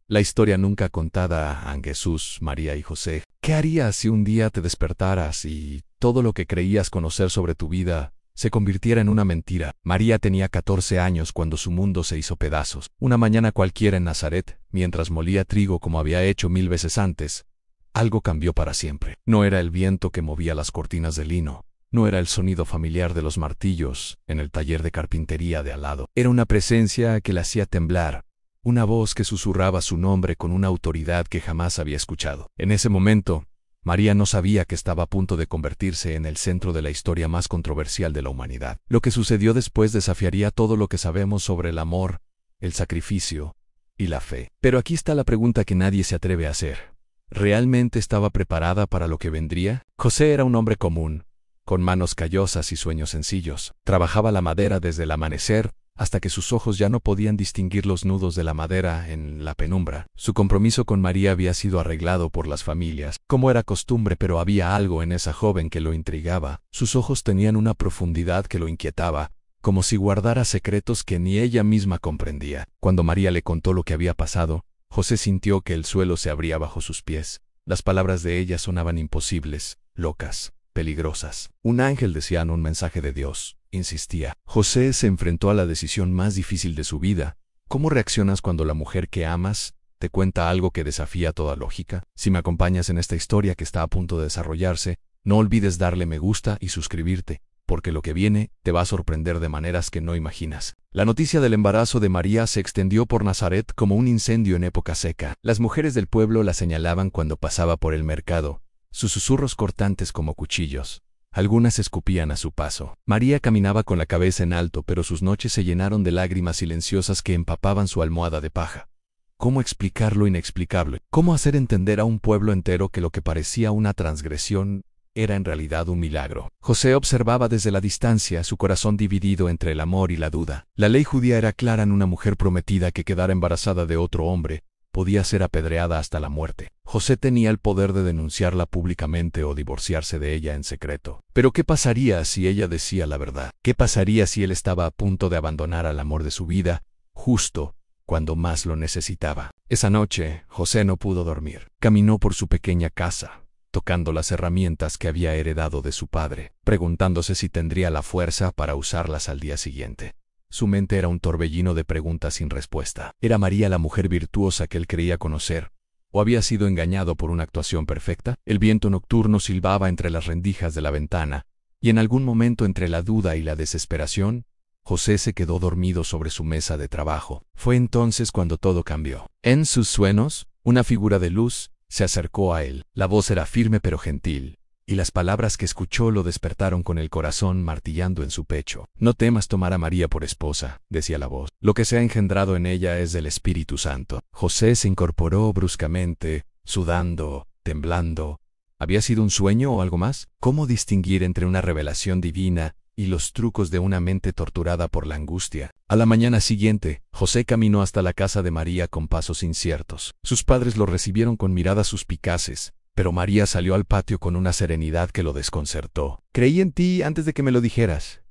La historia nunca contada a Jesús, María y José. ¿Qué harías si un día te despertaras y todo lo que creías conocer sobre tu vida se convirtiera en una mentira? María tenía 14 años cuando su mundo se hizo pedazos. Una mañana cualquiera en Nazaret, mientras molía trigo como había hecho 1000 veces antes, algo cambió para siempre. No era el viento que movía las cortinas de lino. No era el sonido familiar de los martillos en el taller de carpintería de al lado. Era una presencia que la hacía temblar, una voz que susurraba su nombre con una autoridad que jamás había escuchado. En ese momento, María no sabía que estaba a punto de convertirse en el centro de la historia más controversial de la humanidad. Lo que sucedió después desafiaría todo lo que sabemos sobre el amor, el sacrificio y la fe. Pero aquí está la pregunta que nadie se atreve a hacer. ¿Realmente estaba preparada para lo que vendría? José era un hombre común, con manos callosas y sueños sencillos. Trabajaba la madera desde el amanecer hasta que sus ojos ya no podían distinguir los nudos de la madera en la penumbra. Su compromiso con María había sido arreglado por las familias, como era costumbre, pero había algo en esa joven que lo intrigaba. Sus ojos tenían una profundidad que lo inquietaba, como si guardara secretos que ni ella misma comprendía. Cuando María le contó lo que había pasado, José sintió que el suelo se abría bajo sus pies. Las palabras de ella sonaban imposibles, locas, peligrosas. Un ángel decía un mensaje de Dios, insistía. José se enfrentó a la decisión más difícil de su vida. ¿Cómo reaccionas cuando la mujer que amas te cuenta algo que desafía toda lógica? Si me acompañas en esta historia que está a punto de desarrollarse, no olvides darle me gusta y suscribirte, porque lo que viene te va a sorprender de maneras que no imaginas. La noticia del embarazo de María se extendió por Nazaret como un incendio en época seca. Las mujeres del pueblo la señalaban cuando pasaba por el mercado, sus susurros cortantes como cuchillos. Algunas escupían a su paso. María caminaba con la cabeza en alto, pero sus noches se llenaron de lágrimas silenciosas que empapaban su almohada de paja. ¿Cómo explicar lo inexplicable? ¿Cómo hacer entender a un pueblo entero que lo que parecía una transgresión era en realidad un milagro? José observaba desde la distancia, su corazón dividido entre el amor y la duda. La ley judía era clara: en una mujer prometida que quedara embarazada de otro hombre podía ser apedreada hasta la muerte. José tenía el poder de denunciarla públicamente o divorciarse de ella en secreto. Pero ¿qué pasaría si ella decía la verdad? ¿Qué pasaría si él estaba a punto de abandonar al amor de su vida, justo cuando más lo necesitaba? Esa noche, José no pudo dormir. Caminó por su pequeña casa, tocando las herramientas que había heredado de su padre, preguntándose si tendría la fuerza para usarlas al día siguiente. Su mente era un torbellino de preguntas sin respuesta. ¿Era María la mujer virtuosa que él creía conocer? ¿O había sido engañado por una actuación perfecta? El viento nocturno silbaba entre las rendijas de la ventana, y en algún momento, entre la duda y la desesperación, José se quedó dormido sobre su mesa de trabajo. Fue entonces cuando todo cambió. En sus sueños, una figura de luz se acercó a él. La voz era firme pero gentil, y las palabras que escuchó lo despertaron con el corazón martillando en su pecho. «No temas tomar a María por esposa», decía la voz. «Lo que se ha engendrado en ella es del Espíritu Santo». José se incorporó bruscamente, sudando, temblando. ¿Había sido un sueño o algo más? ¿Cómo distinguir entre una revelación divina y los trucos de una mente torturada por la angustia? A la mañana siguiente, José caminó hasta la casa de María con pasos inciertos. Sus padres lo recibieron con miradas suspicaces, pero María salió al patio con una serenidad que lo desconcertó. «Creí en ti antes de que me lo dijeras»,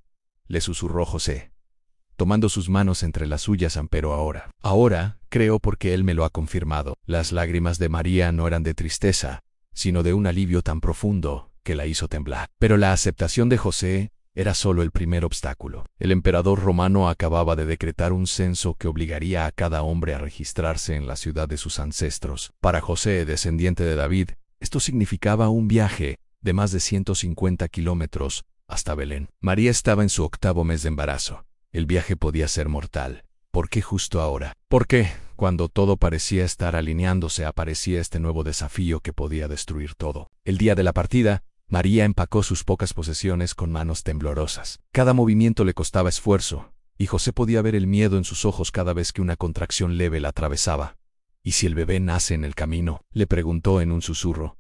le susurró José, tomando sus manos entre las suyas. «Pero ahora creo porque él me lo ha confirmado». Las lágrimas de María no eran de tristeza, sino de un alivio tan profundo que la hizo temblar. Pero la aceptación de José era solo el primer obstáculo. El emperador romano acababa de decretar un censo que obligaría a cada hombre a registrarse en la ciudad de sus ancestros. Para José, descendiente de David, esto significaba un viaje de más de 150 kilómetros hasta Belén. María estaba en su 8º mes de embarazo. El viaje podía ser mortal. ¿Por qué justo ahora? ¿Por qué, cuando todo parecía estar alineándose, aparecía este nuevo desafío que podía destruir todo? El día de la partida, María empacó sus pocas posesiones con manos temblorosas. Cada movimiento le costaba esfuerzo, y José podía ver el miedo en sus ojos cada vez que una contracción leve la atravesaba. «¿Y si el bebé nace en el camino?», le preguntó en un susurro.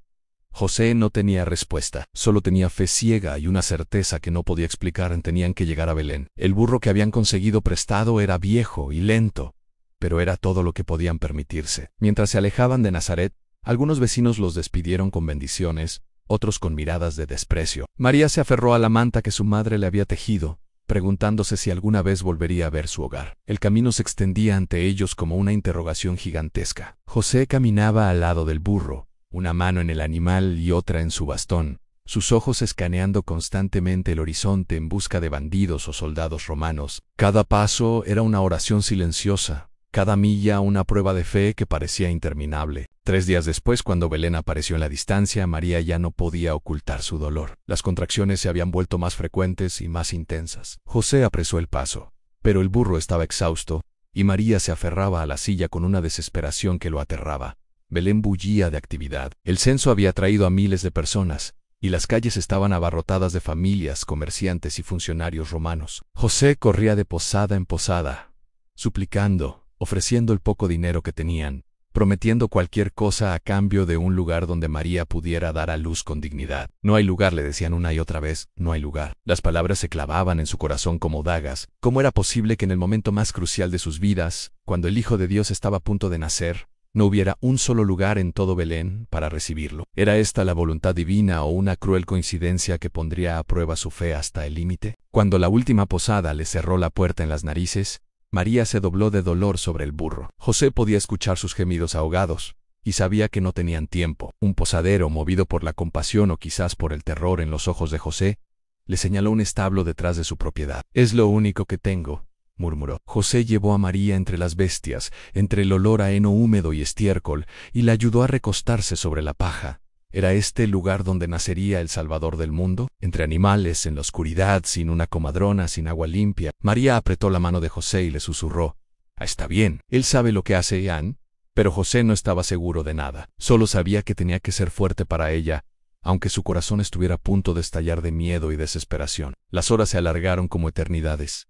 José no tenía respuesta, solo tenía fe ciega y una certeza que no podía explicar. Tenían que llegar a Belén. El burro que habían conseguido prestado era viejo y lento, pero era todo lo que podían permitirse. Mientras se alejaban de Nazaret, algunos vecinos los despidieron con bendiciones, otros con miradas de desprecio. María se aferró a la manta que su madre le había tejido, preguntándose si alguna vez volvería a ver su hogar. El camino se extendía ante ellos como una interrogación gigantesca. José caminaba al lado del burro, una mano en el animal y otra en su bastón, sus ojos escaneando constantemente el horizonte en busca de bandidos o soldados romanos. Cada paso era una oración silenciosa, cada milla una prueba de fe que parecía interminable. 3 días después, cuando Belén apareció en la distancia, María ya no podía ocultar su dolor. Las contracciones se habían vuelto más frecuentes y más intensas. José apresó el paso, pero el burro estaba exhausto, y María se aferraba a la silla con una desesperación que lo aterraba. Belén bullía de actividad. El censo había traído a miles de personas, y las calles estaban abarrotadas de familias, comerciantes y funcionarios romanos. José corría de posada en posada, suplicando, ofreciendo el poco dinero que tenían, prometiendo cualquier cosa a cambio de un lugar donde María pudiera dar a luz con dignidad. No hay lugar, le decían una y otra vez, no hay lugar. Las palabras se clavaban en su corazón como dagas. ¿Cómo era posible que en el momento más crucial de sus vidas, cuando el Hijo de Dios estaba a punto de nacer, no hubiera un solo lugar en todo Belén para recibirlo? ¿Era esta la voluntad divina o una cruel coincidencia que pondría a prueba su fe hasta el límite? Cuando la última posada le cerró la puerta en las narices, María se dobló de dolor sobre el burro. José podía escuchar sus gemidos ahogados, y sabía que no tenían tiempo. Un posadero, movido por la compasión o quizás por el terror en los ojos de José, le señaló un establo detrás de su propiedad. «Es lo único que tengo», murmuró. José llevó a María entre las bestias, entre el olor a heno húmedo y estiércol, y la ayudó a recostarse sobre la paja. ¿Era este el lugar donde nacería el Salvador del mundo? Entre animales, en la oscuridad, sin una comadrona, sin agua limpia. María apretó la mano de José y le susurró: «Está bien, él sabe lo que hace Ian». Pero José no estaba seguro de nada. Solo sabía que tenía que ser fuerte para ella, aunque su corazón estuviera a punto de estallar de miedo y desesperación. Las horas se alargaron como eternidades,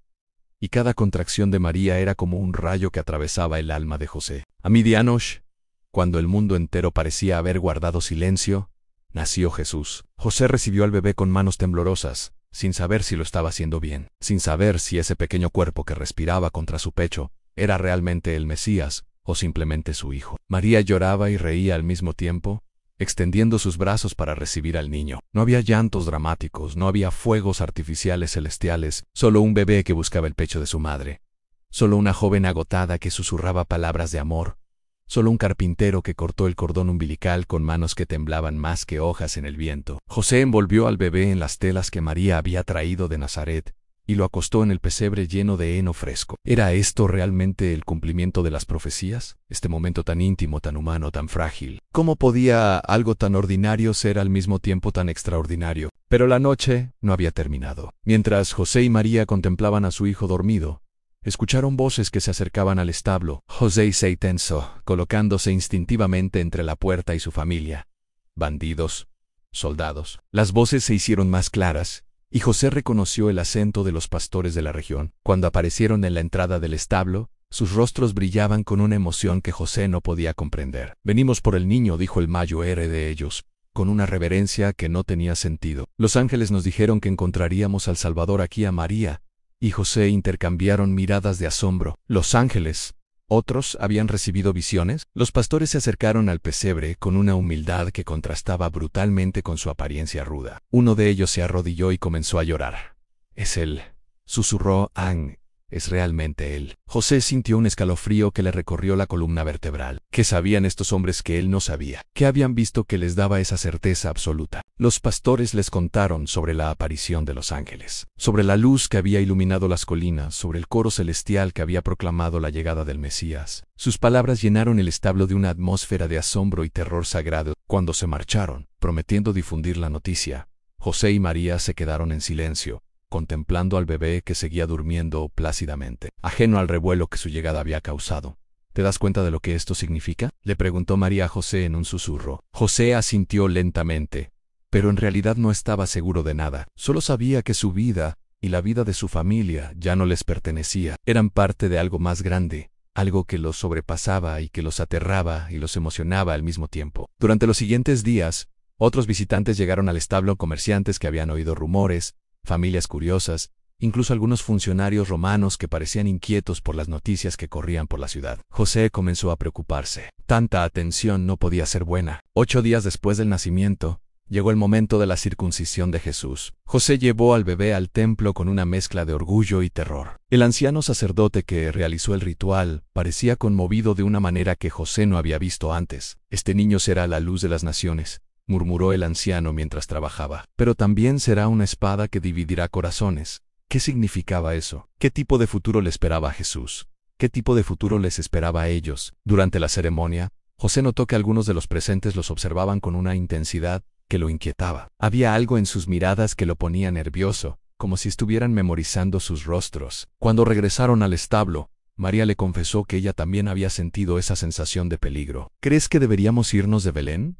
y cada contracción de María era como un rayo que atravesaba el alma de José. A medianoche, cuando el mundo entero parecía haber guardado silencio, nació Jesús. José recibió al bebé con manos temblorosas, sin saber si lo estaba haciendo bien, sin saber si ese pequeño cuerpo que respiraba contra su pecho era realmente el Mesías o simplemente su hijo. María lloraba y reía al mismo tiempo, extendiendo sus brazos para recibir al niño. No había llantos dramáticos, no había fuegos artificiales celestiales, solo un bebé que buscaba el pecho de su madre, solo una joven agotada que susurraba palabras de amor, solo un carpintero que cortó el cordón umbilical con manos que temblaban más que hojas en el viento. José envolvió al bebé en las telas que María había traído de Nazaret y lo acostó en el pesebre lleno de heno fresco. ¿Era esto realmente el cumplimiento de las profecías? Este momento tan íntimo, tan humano, tan frágil. ¿Cómo podía algo tan ordinario ser al mismo tiempo tan extraordinario? Pero la noche no había terminado. Mientras José y María contemplaban a su hijo dormido, escucharon voces que se acercaban al establo. José se tensó, colocándose instintivamente entre la puerta y su familia. Bandidos, soldados. Las voces se hicieron más claras, y José reconoció el acento de los pastores de la región. Cuando aparecieron en la entrada del establo, sus rostros brillaban con una emoción que José no podía comprender. «Venimos por el niño», dijo el mayor de ellos, con una reverencia que no tenía sentido. «Los ángeles nos dijeron que encontraríamos al Salvador aquí». A María y José intercambiaron miradas de asombro. ¿Los ángeles? ¿Otros habían recibido visiones? Los pastores se acercaron al pesebre con una humildad que contrastaba brutalmente con su apariencia ruda. Uno de ellos se arrodilló y comenzó a llorar. «Es él», susurró Ang. «Es realmente él». José sintió un escalofrío que le recorrió la columna vertebral. ¿Qué sabían estos hombres que él no sabía? ¿Qué habían visto que les daba esa certeza absoluta? Los pastores les contaron sobre la aparición de los ángeles, sobre la luz que había iluminado las colinas, sobre el coro celestial que había proclamado la llegada del Mesías. Sus palabras llenaron el establo de una atmósfera de asombro y terror sagrado. Cuando se marcharon, prometiendo difundir la noticia, José y María se quedaron en silencio, contemplando al bebé que seguía durmiendo plácidamente, ajeno al revuelo que su llegada había causado. «¿Te das cuenta de lo que esto significa?», le preguntó María a José en un susurro. José asintió lentamente, pero en realidad no estaba seguro de nada. Solo sabía que su vida y la vida de su familia ya no les pertenecía. Eran parte de algo más grande, algo que los sobrepasaba y que los aterraba y los emocionaba al mismo tiempo. Durante los siguientes días, otros visitantes llegaron al establo, comerciantes que habían oído rumores, familias curiosas, incluso algunos funcionarios romanos que parecían inquietos por las noticias que corrían por la ciudad. José comenzó a preocuparse. Tanta atención no podía ser buena. 8 días después del nacimiento, Llegó el momento de la circuncisión de Jesús. José llevó al bebé al templo con una mezcla de orgullo y terror. El anciano sacerdote que realizó el ritual parecía conmovido de una manera que José no había visto antes. «Este niño será la luz de las naciones», murmuró el anciano mientras trabajaba. «Pero también será una espada que dividirá corazones». ¿Qué significaba eso? ¿Qué tipo de futuro le esperaba a Jesús? ¿Qué tipo de futuro les esperaba a ellos? Durante la ceremonia, José notó que algunos de los presentes los observaban con una intensidad que lo inquietaba. Había algo en sus miradas que lo ponía nervioso, como si estuvieran memorizando sus rostros. Cuando regresaron al establo, María le confesó que ella también había sentido esa sensación de peligro. «¿Crees que deberíamos irnos de Belén?»,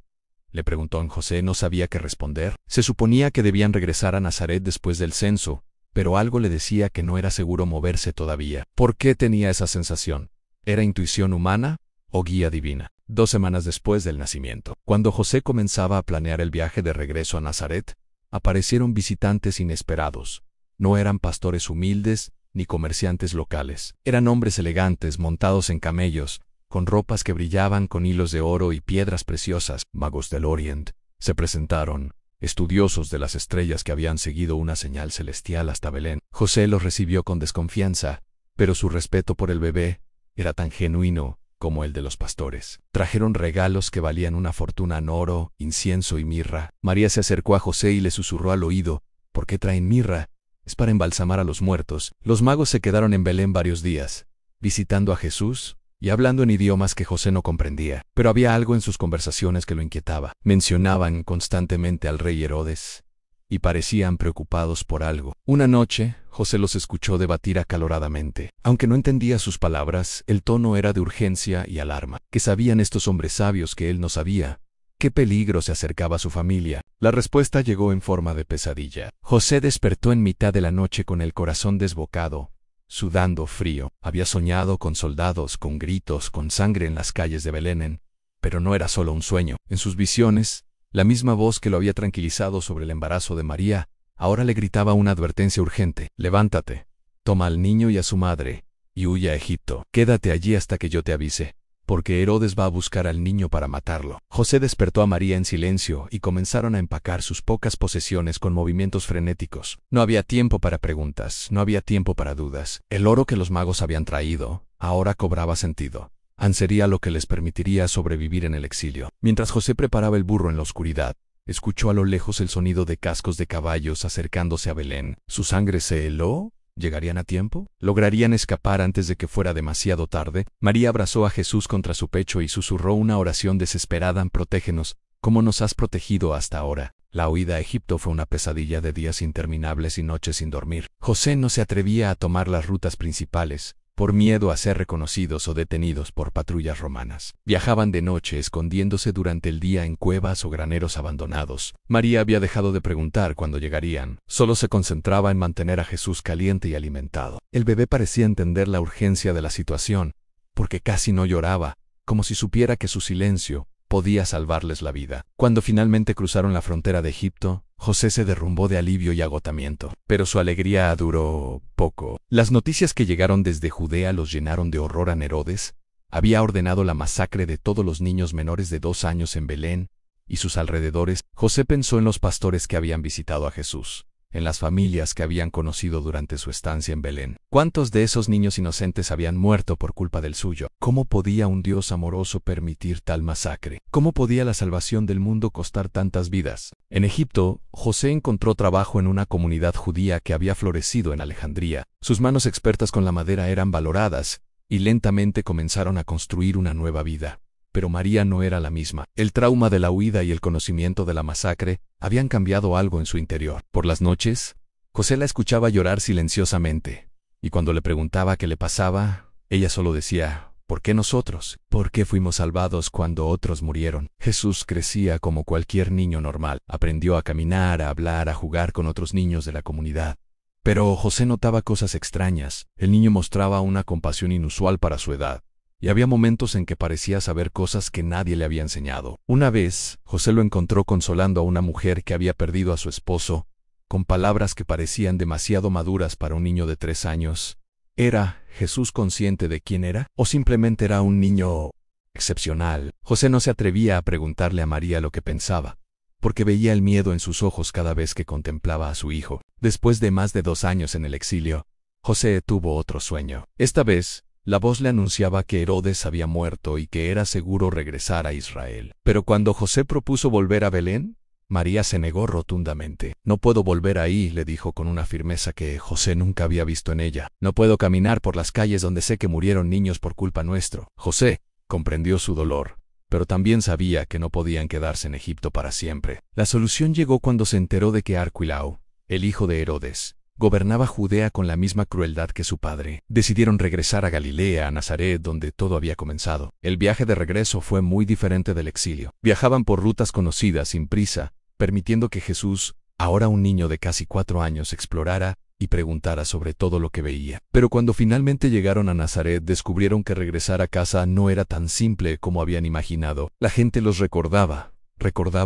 le preguntó. José no sabía qué responder. Se suponía que debían regresar a Nazaret después del censo, pero algo le decía que no era seguro moverse todavía. ¿Por qué tenía esa sensación? ¿Era intuición humana o guía divina? 2 semanas después del nacimiento, cuando José comenzaba a planear el viaje de regreso a Nazaret, aparecieron visitantes inesperados. No eran pastores humildes ni comerciantes locales. Eran hombres elegantes montados en camellos, con ropas que brillaban con hilos de oro y piedras preciosas. Magos del Oriente se presentaron, estudiosos de las estrellas que habían seguido una señal celestial hasta Belén. José los recibió con desconfianza, pero su respeto por el bebé era tan genuino como el de los pastores. Trajeron regalos que valían una fortuna en oro, incienso y mirra. María se acercó a José y le susurró al oído: «¿Por qué traen mirra? Es para embalsamar a los muertos». Los magos se quedaron en Belén varios días, visitando a Jesús y hablando en idiomas que José no comprendía. Pero había algo en sus conversaciones que lo inquietaba. Mencionaban constantemente al rey Herodes y parecían preocupados por algo. Una noche, José los escuchó debatir acaloradamente. Aunque no entendía sus palabras, el tono era de urgencia y alarma. ¿Qué sabían estos hombres sabios que él no sabía? ¿Qué peligro se acercaba a su familia? La respuesta llegó en forma de pesadilla. José despertó en mitad de la noche con el corazón desbocado, sudando frío. Había soñado con soldados, con gritos, con sangre en las calles de Belén, pero no era solo un sueño. En sus visiones, la misma voz que lo había tranquilizado sobre el embarazo de María, ahora le gritaba una advertencia urgente: «Levántate, toma al niño y a su madre, y huye a Egipto. Quédate allí hasta que yo te avise, porque Herodes va a buscar al niño para matarlo». José despertó a María en silencio y comenzaron a empacar sus pocas posesiones con movimientos frenéticos. No había tiempo para preguntas, no había tiempo para dudas. El oro que los magos habían traído ahora cobraba sentido. Sería lo que les permitiría sobrevivir en el exilio. Mientras José preparaba el burro en la oscuridad, escuchó a lo lejos el sonido de cascos de caballos acercándose a Belén. ¿Su sangre se heló? ¿Llegarían a tiempo? ¿Lograrían escapar antes de que fuera demasiado tarde? María abrazó a Jesús contra su pecho y susurró una oración desesperada: «Protégenos, como nos has protegido hasta ahora». La huida a Egipto fue una pesadilla de días interminables y noches sin dormir. José no se atrevía a tomar las rutas principales, por miedo a ser reconocidos o detenidos por patrullas romanas. Viajaban de noche, escondiéndose durante el día en cuevas o graneros abandonados. María había dejado de preguntar cuándo llegarían. Solo se concentraba en mantener a Jesús caliente y alimentado. El bebé parecía entender la urgencia de la situación, porque casi no lloraba, como si supiera que su silencio podía salvarles la vida. Cuando finalmente cruzaron la frontera de Egipto, José se derrumbó de alivio y agotamiento. Pero su alegría duró poco. Las noticias que llegaron desde Judea los llenaron de horror. Herodes había ordenado la masacre de todos los niños menores de 2 años en Belén y sus alrededores. José pensó en los pastores que habían visitado a Jesús, en las familias que habían conocido durante su estancia en Belén. ¿Cuántos de esos niños inocentes habían muerto por culpa del suyo? ¿Cómo podía un Dios amoroso permitir tal masacre? ¿Cómo podía la salvación del mundo costar tantas vidas? En Egipto, José encontró trabajo en una comunidad judía que había florecido en Alejandría. Sus manos expertas con la madera eran valoradas, y lentamente comenzaron a construir una nueva vida. Pero María no era la misma. El trauma de la huida y el conocimiento de la masacre habían cambiado algo en su interior. Por las noches, José la escuchaba llorar silenciosamente, y cuando le preguntaba qué le pasaba, ella solo decía: «¿Por qué nosotros? ¿Por qué fuimos salvados cuando otros murieron?». Jesús crecía como cualquier niño normal. Aprendió a caminar, a hablar, a jugar con otros niños de la comunidad. Pero José notaba cosas extrañas. El niño mostraba una compasión inusual para su edad, y había momentos en que parecía saber cosas que nadie le había enseñado. Una vez, José lo encontró consolando a una mujer que había perdido a su esposo, con palabras que parecían demasiado maduras para un niño de 3 años. ¿Era Jesús consciente de quién era? ¿O simplemente era un niño excepcional? José no se atrevía a preguntarle a María lo que pensaba, porque veía el miedo en sus ojos cada vez que contemplaba a su hijo. Después de más de 2 años en el exilio, José tuvo otro sueño. Esta vez, la voz le anunciaba que Herodes había muerto y que era seguro regresar a Israel. Pero cuando José propuso volver a Belén, María se negó rotundamente. «No puedo volver ahí», le dijo con una firmeza que José nunca había visto en ella. «No puedo caminar por las calles donde sé que murieron niños por culpa nuestro». José comprendió su dolor, pero también sabía que no podían quedarse en Egipto para siempre. La solución llegó cuando se enteró de que Arquelao, el hijo de Herodes, gobernaba Judea con la misma crueldad que su padre. Decidieron regresar a Galilea, a Nazaret, donde todo había comenzado. El viaje de regreso fue muy diferente del exilio. Viajaban por rutas conocidas, sin prisa, permitiendo que Jesús, ahora un niño de casi 4 años, explorara y preguntara sobre todo lo que veía. Pero cuando finalmente llegaron a Nazaret, descubrieron que regresar a casa no era tan simple como habían imaginado. La gente los recordaba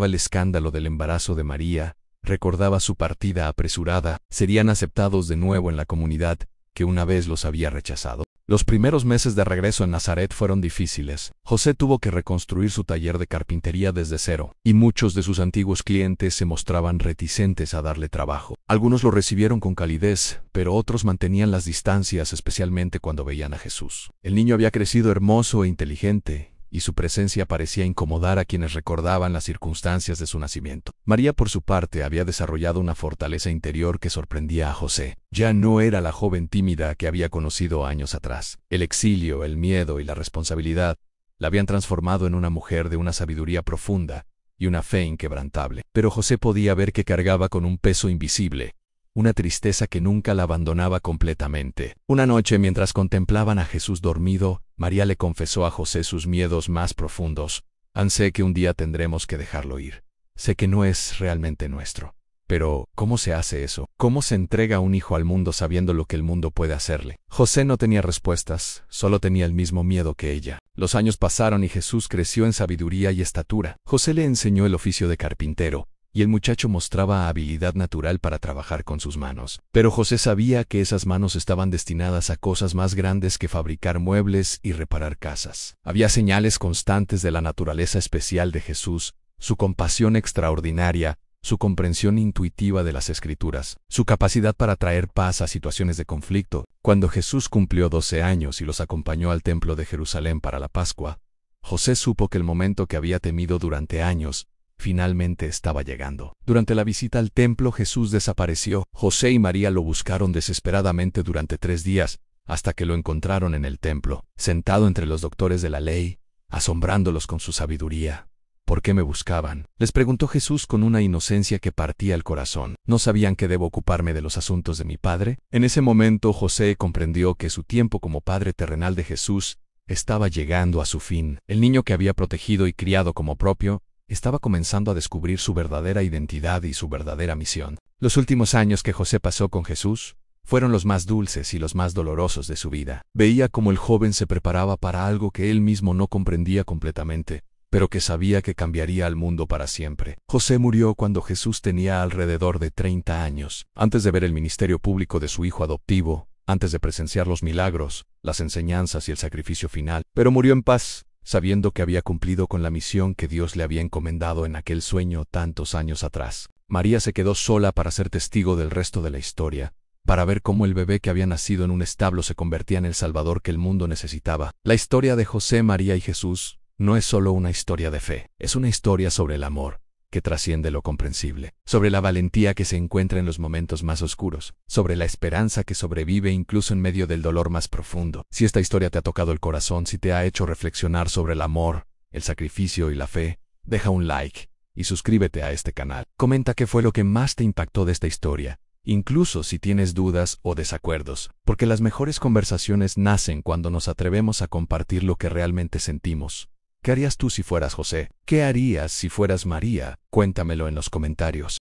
el escándalo del embarazo de María, recordaba su partida apresurada. Serían aceptados de nuevo en la comunidad que una vez los había rechazado. Los primeros meses de regreso en Nazaret fueron difíciles. José tuvo que reconstruir su taller de carpintería desde cero, y muchos de sus antiguos clientes se mostraban reticentes a darle trabajo. Algunos lo recibieron con calidez, pero otros mantenían las distancias, especialmente cuando veían a Jesús. El niño había crecido hermoso e inteligente, y su presencia parecía incomodar a quienes recordaban las circunstancias de su nacimiento. María, por su parte, había desarrollado una fortaleza interior que sorprendía a José. Ya no era la joven tímida que había conocido años atrás. El exilio, el miedo y la responsabilidad la habían transformado en una mujer de una sabiduría profunda y una fe inquebrantable. Pero José podía ver que cargaba con un peso invisible, una tristeza que nunca la abandonaba completamente. Una noche, mientras contemplaban a Jesús dormido, María le confesó a José sus miedos más profundos. «Sé que un día tendremos que dejarlo ir. Sé que no es realmente nuestro. Pero, ¿cómo se hace eso? ¿Cómo se entrega un hijo al mundo sabiendo lo que el mundo puede hacerle?» José no tenía respuestas, solo tenía el mismo miedo que ella. Los años pasaron y Jesús creció en sabiduría y estatura. José le enseñó el oficio de carpintero, y el muchacho mostraba habilidad natural para trabajar con sus manos. Pero José sabía que esas manos estaban destinadas a cosas más grandes que fabricar muebles y reparar casas. Había señales constantes de la naturaleza especial de Jesús, su compasión extraordinaria, su comprensión intuitiva de las Escrituras, su capacidad para traer paz a situaciones de conflicto. Cuando Jesús cumplió 12 años y los acompañó al templo de Jerusalén para la Pascua, José supo que el momento que había temido durante años finalmente estaba llegando. Durante la visita al templo, Jesús desapareció. José y María lo buscaron desesperadamente durante 3 días, hasta que lo encontraron en el templo, sentado entre los doctores de la ley, asombrándolos con su sabiduría. «¿Por qué me buscaban?», les preguntó Jesús con una inocencia que partía el corazón. «¿No sabían que debo ocuparme de los asuntos de mi Padre?». En ese momento José comprendió que su tiempo como padre terrenal de Jesús estaba llegando a su fin. El niño que había protegido y criado como propio estaba comenzando a descubrir su verdadera identidad y su verdadera misión. Los últimos años que José pasó con Jesús fueron los más dulces y los más dolorosos de su vida. Veía cómo el joven se preparaba para algo que él mismo no comprendía completamente, pero que sabía que cambiaría al mundo para siempre. José murió cuando Jesús tenía alrededor de 30 años. Antes de ver el ministerio público de su hijo adoptivo, antes de presenciar los milagros, las enseñanzas y el sacrificio final, pero murió en paz, sabiendo que había cumplido con la misión que Dios le había encomendado en aquel sueño tantos años atrás. María se quedó sola para ser testigo del resto de la historia, para ver cómo el bebé que había nacido en un establo se convertía en el Salvador que el mundo necesitaba. La historia de José, María y Jesús no es solo una historia de fe, es una historia sobre el amor que trasciende lo comprensible, sobre la valentía que se encuentra en los momentos más oscuros, sobre la esperanza que sobrevive incluso en medio del dolor más profundo. Si esta historia te ha tocado el corazón, si te ha hecho reflexionar sobre el amor, el sacrificio y la fe, deja un like y suscríbete a este canal. Comenta qué fue lo que más te impactó de esta historia, incluso si tienes dudas o desacuerdos, porque las mejores conversaciones nacen cuando nos atrevemos a compartir lo que realmente sentimos. ¿Qué harías tú si fueras José? ¿Qué harías si fueras María? Cuéntamelo en los comentarios.